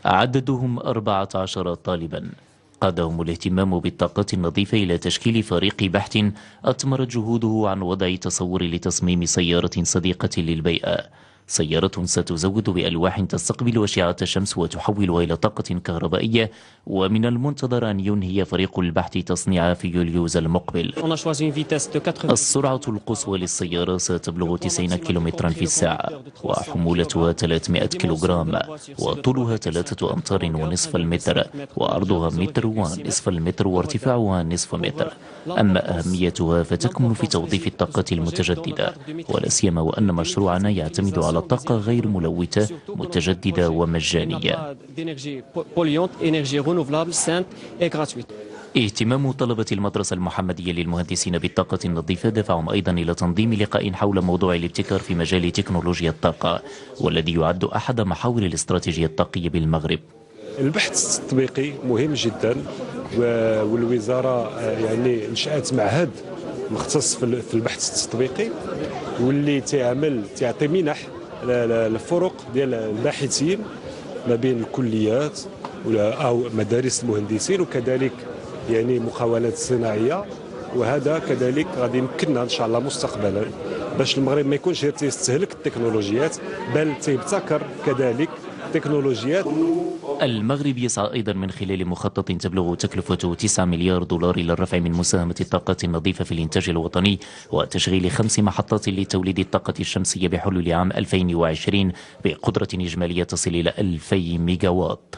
عددهم 14 طالبا. قادهم الاهتمام بالطاقة النظيفة إلى تشكيل فريق بحث أثمرت جهوده عن وضع تصور لتصميم سيارة صديقة للبيئة، سيارة ستزود بألواح تستقبل أشعة الشمس وتحولها إلى طاقة كهربائية، ومن المنتظر أن ينهي فريق البحث تصنيعها في يوليوز المقبل. السرعة القصوى للسيارة ستبلغ 90 كيلومترا في الساعة، وحمولتها 300 كيلوغرام، وطولها 3 أمتار ونصف المتر، وعرضها متر ونصف المتر، وارتفاعها نصف متر. أما أهميتها فتكمن في توظيف الطاقة المتجددة، ولا سيما وأن مشروعنا يعتمد على طاقة غير ملوثة متجددة ومجانية. اهتمام طلبة المدرسة المحمدية للمهندسين بالطاقة النظيفة دفعهم أيضا إلى تنظيم لقاء حول موضوع الابتكار في مجال تكنولوجيا الطاقة، والذي يعد أحد محاور الاستراتيجية الطاقية بالمغرب. البحث التطبيقي مهم جدا، والوزارة يعني نشأت معهد مختص في البحث التطبيقي، واللي تعطي منح للفرق ديال الباحثين ما بين الكليات أو مدارس المهندسين، وكذلك يعني مقاولات صناعية. وهذا كذلك غادي يمكننا ان شاء الله مستقبلا باش المغرب ما يكونش غير تيستهلك التكنولوجيات، بل تيبتكر كذلك تكنولوجيات. المغرب يسعى أيضا من خلال مخطط تبلغ تكلفته 9 مليار دولار إلى الرفع من مساهمة الطاقة النظيفة في الإنتاج الوطني وتشغيل 5 محطات لتوليد الطاقة الشمسية بحلول عام 2020 بقدرة إجمالية تصل إلى 2000 ميجاوات.